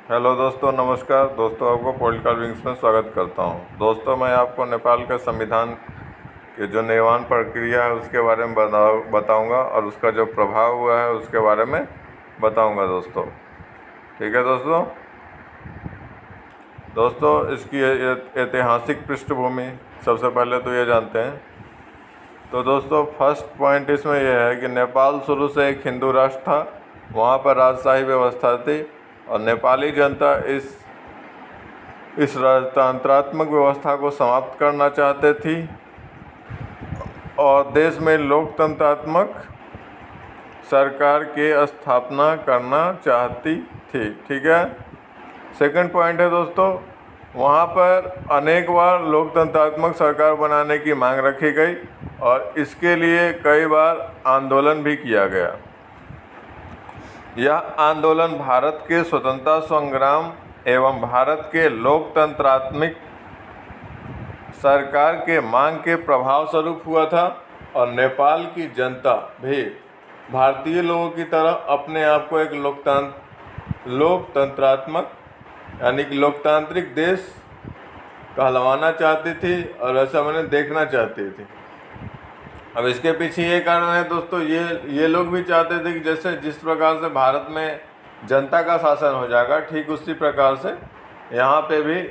Hello दोस्तों, नमस्कार दोस्तों। आपको पॉलिटिकल विंग्स में स्वागत करता हूं। दोस्तों, मैं आपको नेपाल के संविधान के जो निर्माण प्रक्रिया है उसके बारे में बताऊंगा और उसका जो प्रभाव हुआ है उसके बारे में बताऊंगा दोस्तों। ठीक है दोस्तों, इसकी ऐतिहासिक पृष्ठभूमि सबसे पहले तो ये जानते हैं। तो दोस्तों, फर्स्ट पॉइंट इसमें यह है कि नेपाल शुरू से एक हिंदू राष्ट्र था। वहाँ पर राजशाही व्यवस्था थी और नेपाली जनता इस राजतंत्रात्मक व्यवस्था को समाप्त करना चाहते थी और देश में लोकतंत्रात्मक सरकार की स्थापना करना चाहती थी। ठीक है। सेकंड पॉइंट है दोस्तों, वहाँ पर अनेक बार लोकतंत्रात्मक सरकार बनाने की मांग रखी गई और इसके लिए कई बार आंदोलन भी किया गया। यह आंदोलन भारत के स्वतंत्रता संग्राम एवं भारत के लोकतंत्रात्मक सरकार के मांग के प्रभाव स्वरूप हुआ था और नेपाल की जनता भी भारतीय लोगों की तरह अपने आप को एक लोकतंत्रात्मक यानी कि लोकतांत्रिक देश कहलवाना चाहती थी और ऐसा मैंने देखना चाहती थी। अब इसके पीछे ये कारण है दोस्तों, ये लोग भी चाहते थे कि जैसे जिस प्रकार से भारत में जनता का शासन हो जाएगा, ठीक उसी प्रकार से यहाँ पे भी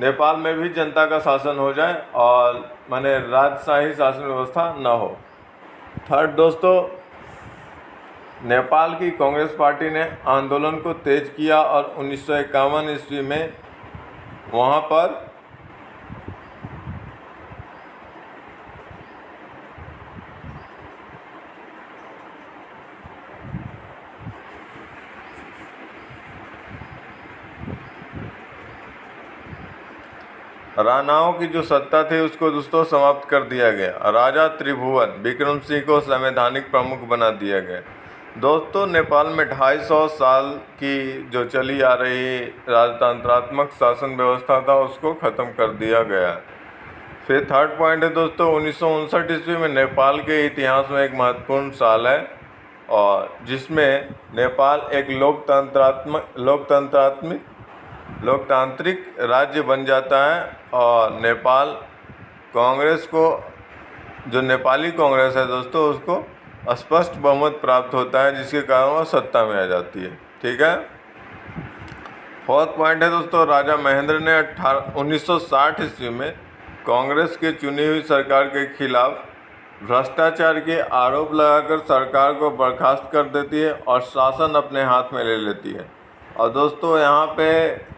नेपाल में भी जनता का शासन हो जाए और माने राजशाही शासन व्यवस्था न हो। थर्ड दोस्तों, नेपाल की कांग्रेस पार्टी ने आंदोलन को तेज किया और 1951 ईस्वी में वहाँ पर राणाओं की जो सत्ता थी उसको दोस्तों समाप्त कर दिया गया। राजा त्रिभुवन विक्रम सिंह को संवैधानिक प्रमुख बना दिया गया। दोस्तों, नेपाल में 250 साल की जो चली आ रही राजतंत्रात्मक शासन व्यवस्था था उसको ख़त्म कर दिया गया। फिर थर्ड पॉइंट है दोस्तों, 1959 ईस्वी में नेपाल के इतिहास में एक महत्वपूर्ण साल है और जिसमें नेपाल एक लोकतांत्रिक राज्य बन जाता है और नेपाल कांग्रेस को, जो नेपाली कांग्रेस है दोस्तों, उसको स्पष्ट बहुमत प्राप्त होता है जिसके कारण वह सत्ता में आ जाती है। ठीक है। फोर्थ पॉइंट है दोस्तों, राजा महेंद्र ने 1960 ईस्वी में कांग्रेस के चुनी हुई सरकार के खिलाफ भ्रष्टाचार के आरोप लगाकर सरकार को बर्खास्त कर देती है और शासन अपने हाथ में ले लेती है। और दोस्तों, यहाँ पे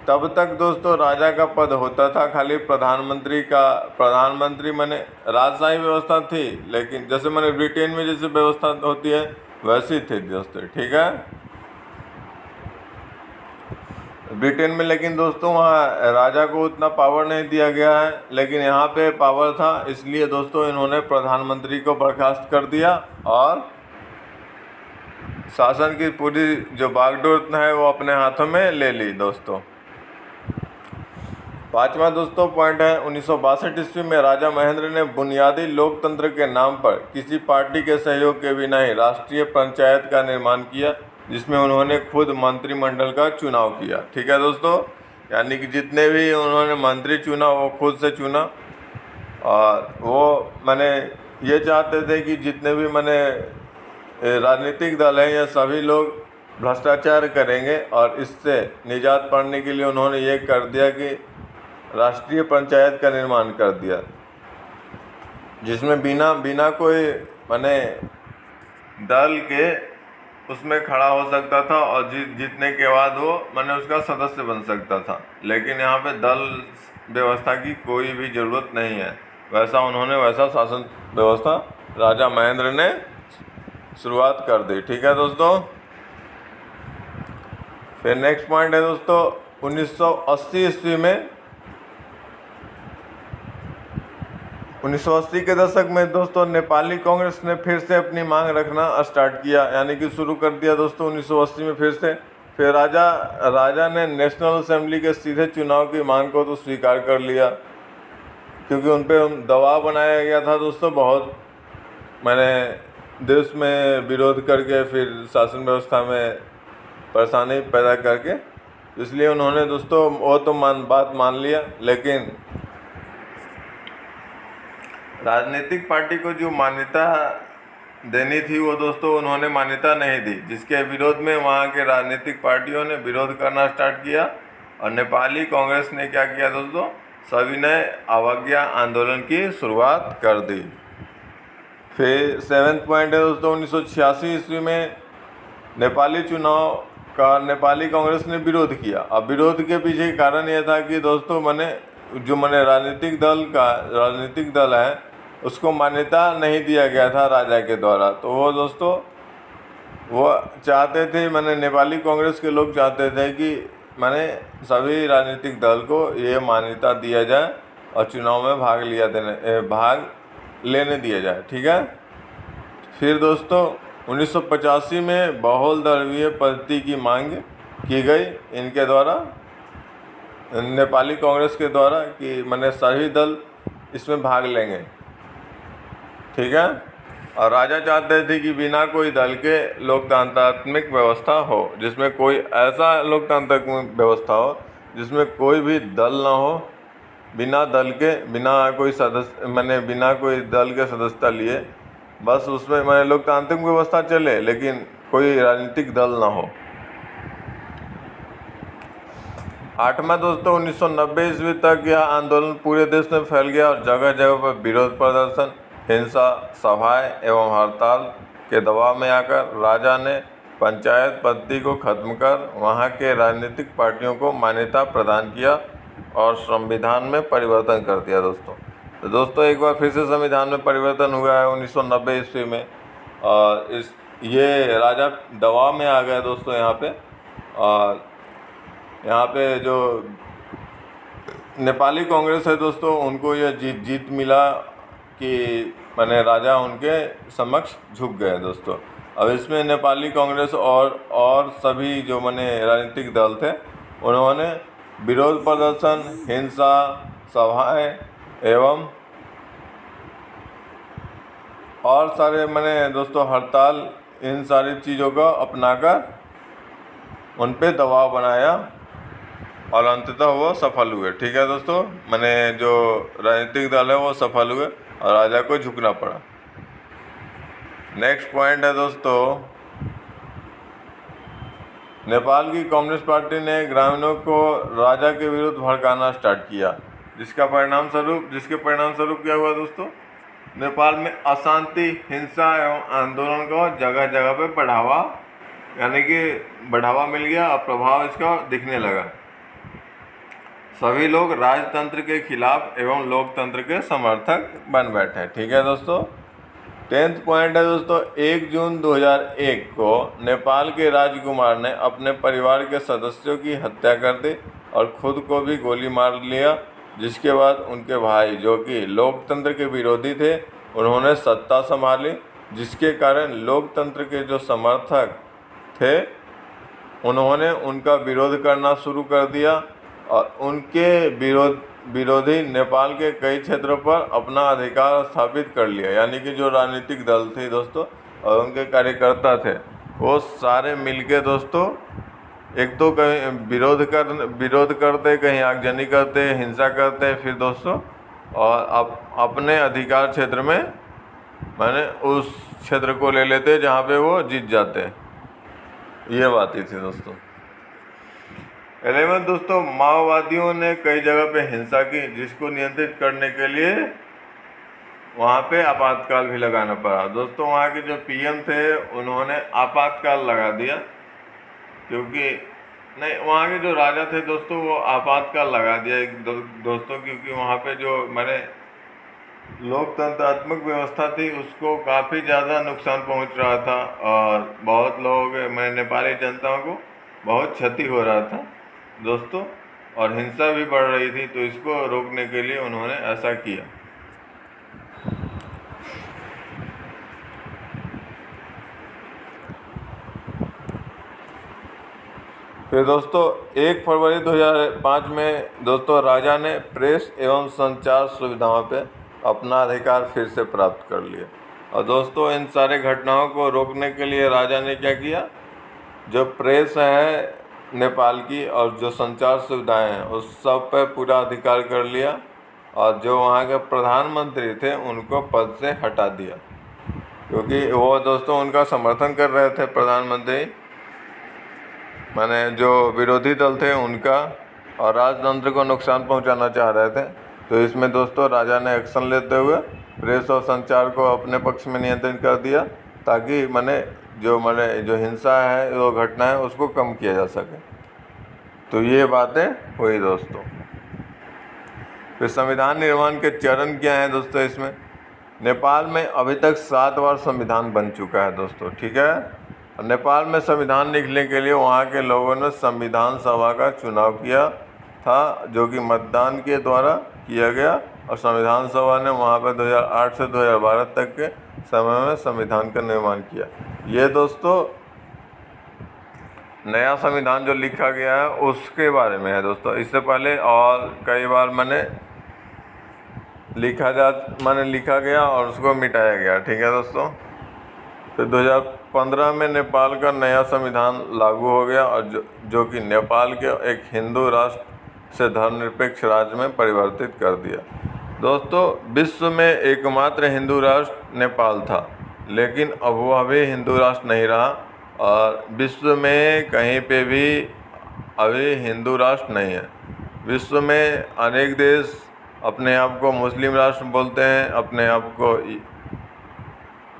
तब तक दोस्तों राजा का पद होता था खाली प्रधानमंत्री माने राजशाही व्यवस्था थी, लेकिन जैसे मैंने ब्रिटेन में जैसे व्यवस्था होती है वैसी थी दोस्तों। ठीक है। ब्रिटेन में लेकिन दोस्तों वहाँ राजा को उतना पावर नहीं दिया गया है, लेकिन यहाँ पे पावर था, इसलिए दोस्तों इन्होंने प्रधानमंत्री को बर्खास्त कर दिया और शासन की पूरी जो बागडोर है वो अपने हाथों में ले ली दोस्तों। पांचवा दोस्तों पॉइंट है, 1962 ईस्वी में राजा महेंद्र ने बुनियादी लोकतंत्र के नाम पर किसी पार्टी के सहयोग के बिना ही राष्ट्रीय पंचायत का निर्माण किया, जिसमें उन्होंने खुद मंत्रिमंडल का चुनाव किया। ठीक है दोस्तों, यानी कि जितने भी उन्होंने मंत्री चुना वो खुद से चुना और वो मैंने ये चाहते थे कि जितने भी मैंने राजनीतिक दल हैं ये सभी लोग भ्रष्टाचार करेंगे और इससे निजात पाने के लिए उन्होंने ये कर दिया कि राष्ट्रीय पंचायत का निर्माण कर दिया, जिसमें बिना कोई माने दल के उसमें खड़ा हो सकता था और जीतने के बाद वो माने उसका सदस्य बन सकता था। लेकिन यहाँ पे दल व्यवस्था की कोई भी ज़रूरत नहीं है, वैसा शासन व्यवस्था राजा महेंद्र ने शुरुआत कर दी। ठीक है दोस्तों। फिर नेक्स्ट पॉइंट है दोस्तों, 1980 ईस्वी में 1980 के दशक में दोस्तों नेपाली कांग्रेस ने फिर से अपनी मांग रखना स्टार्ट किया, यानी कि शुरू कर दिया दोस्तों 1980 में फिर से। फिर राजा ने नेशनल असेंबली के सीधे चुनाव की मांग को तो स्वीकार कर लिया, क्योंकि उन पर दबाव बनाया गया था दोस्तों बहुत, मैंने देश में विरोध करके फिर शासन व्यवस्था में परेशानी पैदा करके इसलिए उन्होंने दोस्तों वो तो बात मान लिया, लेकिन राजनीतिक पार्टी को जो मान्यता देनी थी वो दोस्तों उन्होंने मान्यता नहीं दी, जिसके विरोध में वहाँ के राजनीतिक पार्टियों ने विरोध करना स्टार्ट किया और नेपाली कांग्रेस ने क्या किया दोस्तों, सविनय अवज्ञा आंदोलन की शुरुआत कर दी। फिर 7th पॉइंट है दोस्तों, 1986 ईस्वी में नेपाली चुनाव का नेपाली कांग्रेस ने विरोध किया। अब विरोध के पीछे कारण यह था कि दोस्तों मैंने राजनीतिक दल है उसको मान्यता नहीं दिया गया था राजा के द्वारा। तो वो दोस्तों वो चाहते थे, नेपाली कांग्रेस के लोग चाहते थे कि सभी राजनीतिक दल को ये मान्यता दिया जाए और चुनाव में भाग लेने दिया जाए, ठीक है। फिर दोस्तों 1985 में बहुदलीय पद्धति की मांग की गई इनके द्वारा, नेपाली कांग्रेस के द्वारा, कि सभी दल इसमें भाग लेंगे, ठीक है। और राजा चाहते थे कि बिना कोई दल के लोकतांत्रिक व्यवस्था हो, जिसमें कोई ऐसा लोकतांत्रिक व्यवस्था हो जिसमें कोई भी दल ना हो, बिना कोई दल के सदस्यता लिए, बस उसमें लोकतांत्रिक व्यवस्था चले लेकिन कोई राजनीतिक दल ना हो। 8वां दोस्तों 1990 ईस्वी तक यह आंदोलन पूरे देश में फैल गया और जगह जगह पर विरोध प्रदर्शन, हिंसा, सभाएं एवं हड़ताल के दबाव में आकर राजा ने पंचायत पद्धति को खत्म कर वहां के राजनीतिक पार्टियों को मान्यता प्रदान किया और संविधान में परिवर्तन कर दिया दोस्तों। तो दोस्तों एक बार फिर से संविधान में परिवर्तन हुआ है 1990 ईस्वी में, और ये राजा दबाव में आ गए दोस्तों यहाँ पे। और यहाँ पे जो नेपाली कांग्रेस है दोस्तों उनको यह जीत मिला कि राजा उनके समक्ष झुक गए दोस्तों। अब इसमें नेपाली कांग्रेस और सभी जो राजनीतिक दल थे उन्होंने विरोध प्रदर्शन, हिंसा, सभाएं एवं और सारे दोस्तों हड़ताल, इन सारी चीज़ों को अपनाकर उन पे दबाव बनाया और अंततः वो सफल हुए, ठीक है दोस्तों। जो राजनीतिक दल है वो सफल हुए और राजा को झुकना पड़ा। नेक्स्ट पॉइंट है दोस्तों, नेपाल की कम्युनिस्ट पार्टी ने ग्रामीणों को राजा के विरुद्ध भड़काना स्टार्ट किया, जिसके परिणाम स्वरूप क्या हुआ दोस्तों, नेपाल में अशांति, हिंसा एवं आंदोलन को जगह जगह पे बढ़ावा मिल गया और प्रभाव इसका दिखने लगा। सभी लोग राजतंत्र के खिलाफ एवं लोकतंत्र के समर्थक बन बैठे, ठीक है दोस्तों। 10th पॉइंट है दोस्तों, 1 जून 2001 को नेपाल के राजकुमार ने अपने परिवार के सदस्यों की हत्या कर दी और खुद को भी गोली मार लिया, जिसके बाद उनके भाई जो कि लोकतंत्र के विरोधी थे उन्होंने सत्ता संभाली, जिसके कारण लोकतंत्र के जो समर्थक थे उन्होंने उनका विरोध करना शुरू कर दिया और उनके विरोधी नेपाल के कई क्षेत्रों पर अपना अधिकार स्थापित कर लिया। यानी कि जो राजनीतिक दल थे दोस्तों और उनके कार्यकर्ता थे वो सारे मिलके दोस्तों एक तो कहीं विरोध करते, कहीं आगजनी करते, हिंसा करते, फिर दोस्तों और अपने अधिकार क्षेत्र में उस क्षेत्र को ले लेते जहाँ पे वो जीत जाते। ये बातें थी दोस्तों। 11 दोस्तों, माओवादियों ने कई जगह पे हिंसा की, जिसको नियंत्रित करने के लिए वहाँ पे आपातकाल भी लगाना पड़ा दोस्तों। वहाँ के जो पीएम थे उन्होंने आपातकाल लगा दिया, क्योंकि वहाँ के जो राजा थे दोस्तों वो आपातकाल लगा दिया दोस्तों, क्योंकि वहाँ पे जो लोकतंत्रात्मक व्यवस्था थी उसको काफ़ी ज़्यादा नुकसान पहुँच रहा था और बहुत लोग नेपाली जनता को बहुत क्षति हो रहा था दोस्तों, और हिंसा भी बढ़ रही थी। तो इसको रोकने के लिए उन्होंने ऐसा किया। फिर दोस्तों 1 फरवरी 2005 में दोस्तों राजा ने प्रेस एवं संचार सुविधाओं पे अपना अधिकार फिर से प्राप्त कर लिया। और दोस्तों इन सारे घटनाओं को रोकने के लिए राजा ने क्या किया, जो प्रेस है नेपाल की, और जो संचार सुविधाएं हैं उस सब पर पूरा अधिकार कर लिया, और जो वहाँ के प्रधानमंत्री थे उनको पद से हटा दिया, क्योंकि वो दोस्तों उनका समर्थन कर रहे थे प्रधानमंत्री, माने जो विरोधी दल थे उनका, और राजतंत्र को नुकसान पहुंचाना चाह रहे थे। तो इसमें दोस्तों राजा ने एक्शन लेते हुए प्रेस और संचार को अपने पक्ष में नियंत्रित कर दिया, ताकि जो हिंसा है, जो घटना है, उसको कम किया जा सके। तो ये बातें हुई दोस्तों। फिर संविधान निर्माण के चरण क्या हैं दोस्तों? इसमें नेपाल में अभी तक 7 बार संविधान बन चुका है दोस्तों, ठीक है। नेपाल में संविधान लिखने के लिए वहाँ के लोगों ने संविधान सभा का चुनाव किया था, जो कि मतदान के द्वारा किया गया, और संविधान सभा ने वहाँ पर 2008 से 2012 तक के समय में संविधान का निर्माण किया। ये दोस्तों नया संविधान जो लिखा गया है उसके बारे में है दोस्तों। इससे पहले और कई बार मैंने लिखा गया और उसको मिटाया गया, ठीक है दोस्तों। फिर 2015 में नेपाल का नया संविधान लागू हो गया, और जो कि नेपाल के एक हिंदू राष्ट्र से धर्मनिरपेक्ष राज्य में परिवर्तित कर दिया। दोस्तों विश्व में एकमात्र हिंदू राष्ट्र नेपाल था, लेकिन अब वह भी हिंदू राष्ट्र नहीं रहा, और विश्व में कहीं पे भी अभी हिंदू राष्ट्र नहीं है। विश्व में अनेक देश अपने आप को मुस्लिम राष्ट्र बोलते हैं, अपने आप को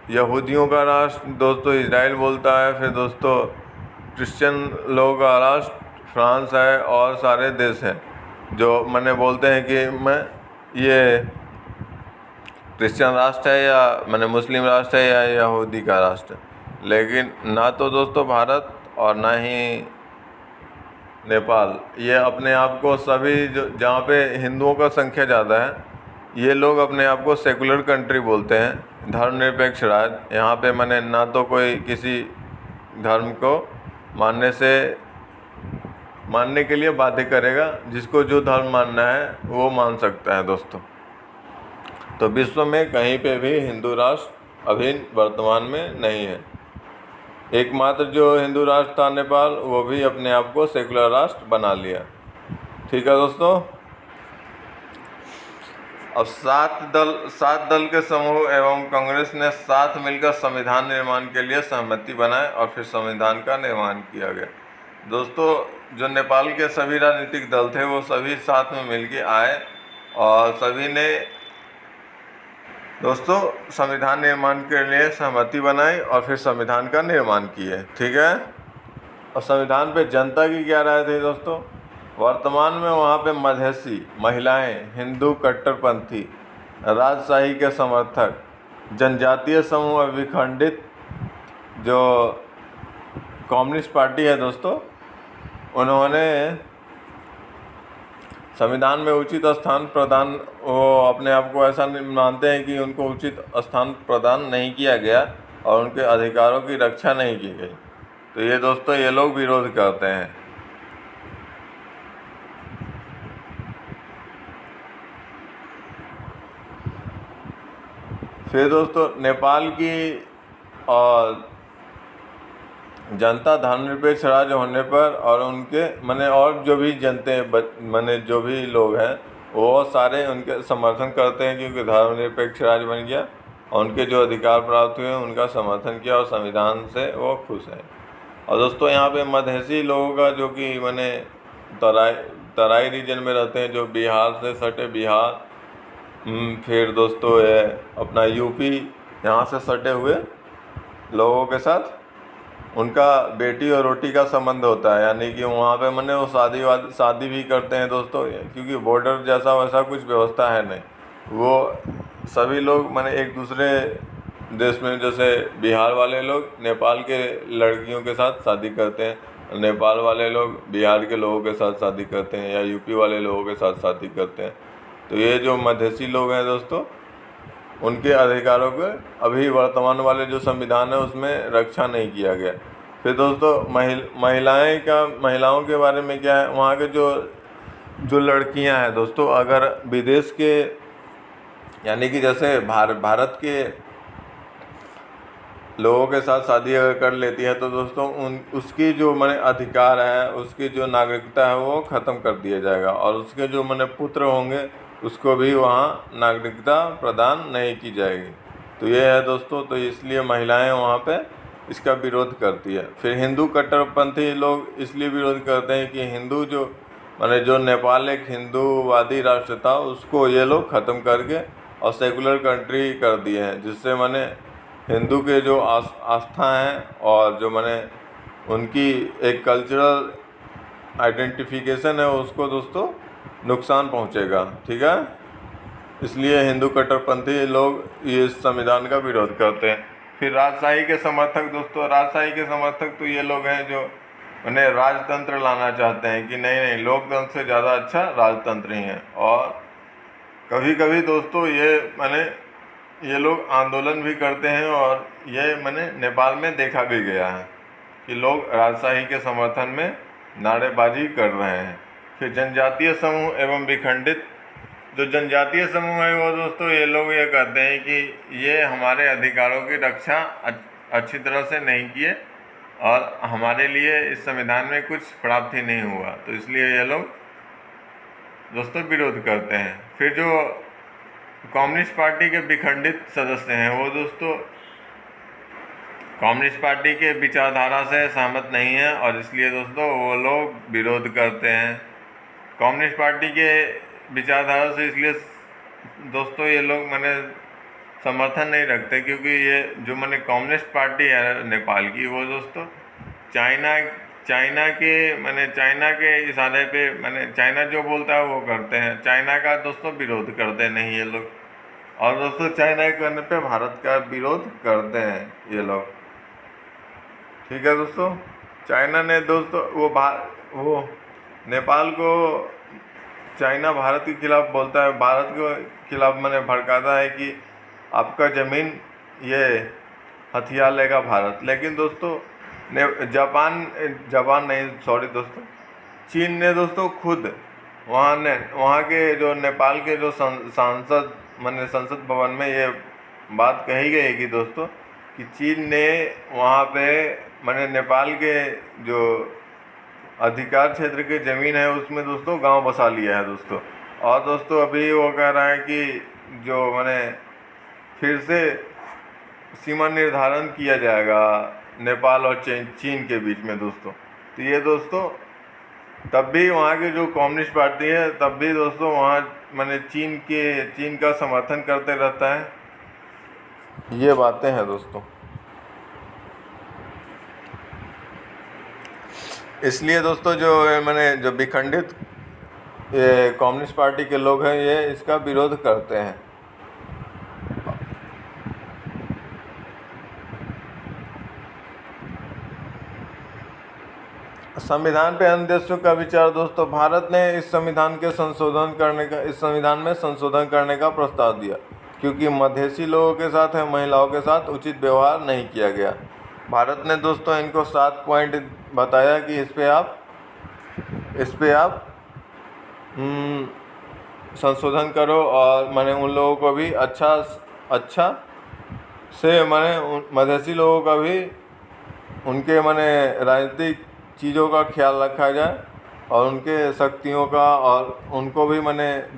यहूदियों का राष्ट्र दोस्तों इजराइल बोलता है, फिर दोस्तों क्रिश्चियन लोगों का राष्ट्र फ्रांस है, और सारे देश हैं जो मैंने बोलते हैं कि मैं ये क्रिश्चियन राष्ट्र है, या मैंने मुस्लिम राष्ट्र है, या यहूदी का राष्ट्र है। लेकिन ना तो दोस्तों भारत और ना ही नेपाल ये अपने आप को सभी जहाँ पे हिंदुओं का संख्या ज़्यादा है, ये लोग अपने आप को सेकुलर कंट्री बोलते हैं, धर्मनिरपेक्ष राज्य। यहाँ पे मैंने ना तो कोई किसी धर्म को मानने के लिए बाध्य करेगा, जिसको जो धर्म मानना है वो मान सकता है दोस्तों। तो विश्व में कहीं पे भी हिंदू राष्ट्र अभी वर्तमान में नहीं है। एकमात्र जो हिंदू राष्ट्र था नेपाल, वो भी अपने आप को सेकुलर राष्ट्र बना लिया, ठीक है दोस्तों। अब 7 दल के समूह एवं कांग्रेस ने साथ मिलकर संविधान निर्माण के लिए सहमति बनाए, और फिर संविधान का निर्माण किया गया। दोस्तों जो नेपाल के सभी राजनीतिक दल थे वो सभी साथ में मिलके आए, और सभी ने दोस्तों संविधान निर्माण के लिए सहमति बनाई, और फिर संविधान का निर्माण किए, ठीक है। और संविधान पे जनता की क्या राय थी दोस्तों? वर्तमान में वहाँ पे मधेसी, महिलाएं, हिंदू कट्टरपंथी, राजशाही के समर्थक, जनजातीय समूह, विखंडित जो कम्युनिस्ट पार्टी है दोस्तों, उन्होंने संविधान में उचित स्थान प्रदान, वो अपने आप को ऐसा मानते हैं कि उनको उचित स्थान प्रदान नहीं किया गया और उनके अधिकारों की रक्षा नहीं की गई। तो ये दोस्तों ये लोग विरोध करते हैं। फिर दोस्तों नेपाल की और जनता धर्मनिरपेक्ष राज्य होने पर, और उनके और जो भी जो भी लोग हैं वो सारे उनके समर्थन करते हैं, क्योंकि धर्मनिरपेक्ष राज्य बन गया और उनके जो अधिकार प्राप्त हुए उनका समर्थन किया, और संविधान से वो खुश हैं। और दोस्तों यहाँ पे मधेसी लोगों का, जो कि तराई रीजन में रहते हैं, जो बिहार से सटे बिहार, फिर दोस्तों ये अपना यूपी, यहाँ से सटे हुए लोगों के साथ उनका बेटी और रोटी का संबंध होता है, यानी कि वहाँ पे वो शादी भी करते हैं दोस्तों, क्योंकि बॉर्डर जैसा वैसा कुछ व्यवस्था है नहीं। वो सभी लोग एक दूसरे देश में, जैसे बिहार वाले लोग नेपाल के लड़कियों के साथ शादी करते हैं, नेपाल वाले लोग बिहार के लोगों के साथ शादी करते हैं, या यूपी वाले लोगों के साथ शादी करते हैं। तो ये जो मधेसी लोग हैं दोस्तों, उनके अधिकारों को अभी वर्तमान वाले जो संविधान है उसमें रक्षा नहीं किया गया। फिर दोस्तों महिलाओं के बारे में क्या है, वहाँ के जो लड़कियां हैं दोस्तों, अगर विदेश के, यानी कि जैसे भारत के लोगों के साथ शादी अगर कर लेती है तो दोस्तों उसकी जो माने अधिकार है, उसकी जो नागरिकता है वो ख़त्म कर दिया जाएगा, और उसके जो माने पुत्र होंगे उसको भी वहाँ नागरिकता प्रदान नहीं की जाएगी। तो ये है दोस्तों, तो इसलिए महिलाएं वहाँ पे इसका विरोध करती है। फिर हिंदू कट्टरपंथी लोग इसलिए विरोध करते हैं कि हिंदू जो माने जो नेपाल एक हिंदूवादी राष्ट्र था उसको ये लोग ख़त्म करके और सेकुलर कंट्री कर दिए हैं, जिससे माने हिंदू के जो आस्था हैं और जो माने उनकी एक कल्चरल आइडेंटिफिकेशन है उसको दोस्तों नुकसान पहुंचेगा। ठीक है, इसलिए हिंदू कट्टरपंथी लोग ये संविधान का विरोध करते हैं। फिर राजशाही के समर्थक दोस्तों, राजशाही के समर्थक तो ये लोग हैं जो उन्हें राजतंत्र लाना चाहते हैं कि नहीं नहीं, लोकतंत्र से ज़्यादा अच्छा राजतंत्र ही है। और कभी कभी दोस्तों ये लोग आंदोलन भी करते हैं, और ये मैंने नेपाल में देखा भी गया है कि लोग राजशाही के समर्थन में नारेबाजी कर रहे हैं। फिर जनजातीय समूह एवं विखंडित, जो जनजातीय समूह है वो दोस्तों ये लोग ये कहते हैं कि ये हमारे अधिकारों की रक्षा अच्छी तरह से नहीं किए और हमारे लिए इस संविधान में कुछ प्राप्त ही नहीं हुआ, तो इसलिए ये लोग दोस्तों विरोध करते हैं। फिर जो कम्युनिस्ट पार्टी के विखंडित सदस्य हैं वो दोस्तों कम्युनिस्ट पार्टी के विचारधारा से सहमत नहीं है, और इसलिए दोस्तों वो लोग विरोध करते हैं कम्युनिस्ट पार्टी के विचारधारा से। इसलिए दोस्तों ये लोग मैंने समर्थन नहीं रखते, क्योंकि ये जो मैंने कम्युनिस्ट पार्टी है नेपाल की वो दोस्तों चाइना के इशारे पे चाइना जो बोलता है वो करते हैं, चाइना का दोस्तों विरोध करते नहीं ये लोग। और दोस्तों चाइना के करने पे भारत का विरोध करते हैं ये लोग। ठीक है दोस्तों, चाइना ने दोस्तों वो नेपाल को चाइना भारत के खिलाफ बोलता है, भारत के खिलाफ भड़काता है कि आपका ज़मीन ये हथियार लेगा भारत। लेकिन दोस्तों जापान नहीं, सॉरी दोस्तों, चीन ने दोस्तों खुद वहाँ के जो नेपाल के जो सांसद संसद भवन में ये बात कही गई कि दोस्तों कि चीन ने वहाँ पे नेपाल के जो अधिकार क्षेत्र की ज़मीन है उसमें दोस्तों गांव बसा लिया है दोस्तों। और दोस्तों अभी वो कह रहा है कि जो फिर से सीमा निर्धारण किया जाएगा नेपाल और चीन के बीच में दोस्तों। तो ये दोस्तों तब भी वहाँ के जो कम्युनिस्ट पार्टी है तब भी दोस्तों वहाँ चीन का समर्थन करते रहता है। ये बातें हैं दोस्तों, इसलिए दोस्तों जो विखंडित ये कम्युनिस्ट पार्टी के लोग हैं ये इसका विरोध करते हैं। संविधान पे अन्य देशों का विचार दोस्तों, भारत ने इस संविधान में संशोधन करने का प्रस्ताव दिया, क्योंकि मधेसी लोगों के साथ या महिलाओं के साथ उचित व्यवहार नहीं किया गया। भारत ने दोस्तों इनको 7 पॉइंट बताया कि इस पे आप संशोधन करो, और उन लोगों को भी अच्छा से मधेसी लोगों का भी उनके राजनीतिक चीज़ों का ख्याल रखा जाए, और उनके शक्तियों का, और उनको भी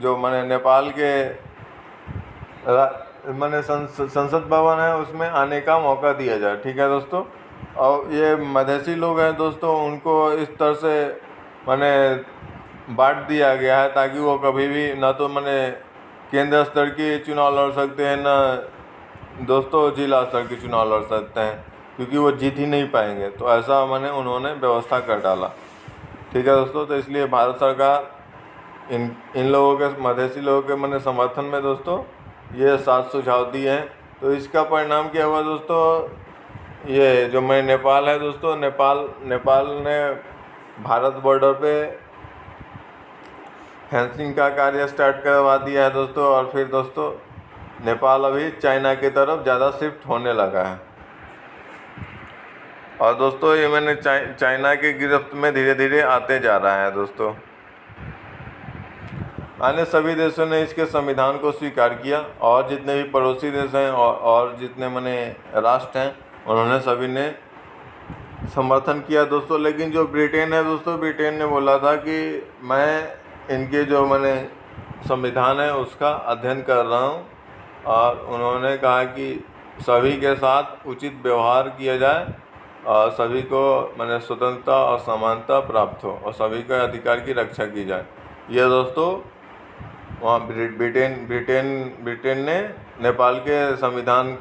जो नेपाल के संसद भवन है उसमें आने का मौका दिया जाए। ठीक है दोस्तों, और ये मधेसी लोग हैं दोस्तों उनको इस तरह से बांट दिया गया है ताकि वो कभी भी ना तो केंद्र स्तर की चुनाव लड़ सकते हैं, ना दोस्तों जिला स्तर की चुनाव लड़ सकते हैं, क्योंकि वो जीत ही नहीं पाएंगे। तो ऐसा उन्होंने व्यवस्था कर डाला। ठीक है दोस्तों, तो इसलिए भारत सरकार इन लोगों के मधेसी लोगों के समर्थन में दोस्तों ये 7 सुझाव दिए हैं। तो इसका परिणाम क्या हुआ दोस्तों, ये जो नेपाल है दोस्तों, नेपाल ने भारत बॉर्डर पे फेंसिंग का कार्य स्टार्ट करवा दिया है दोस्तों, और फिर दोस्तों नेपाल अभी चाइना की तरफ ज़्यादा शिफ्ट होने लगा है। और दोस्तों ये चाइना की गिरफ्त में धीरे धीरे आते जा रहा है दोस्तों। अन्य सभी देशों ने इसके संविधान को स्वीकार किया, और जितने भी पड़ोसी देश हैं और जितने राष्ट्र हैं उन्होंने सभी ने समर्थन किया दोस्तों। लेकिन जो ब्रिटेन है दोस्तों, ब्रिटेन ने बोला था कि मैं इनके जो मैंने संविधान है उसका अध्ययन कर रहा हूँ, और उन्होंने कहा कि सभी के साथ उचित व्यवहार किया जाए और सभी को मैंने स्वतंत्रता और समानता प्राप्त हो और सभी के अधिकार की रक्षा की जाए। यह दोस्तों वहाँ ब्रिटेन ने नेपाल के संविधान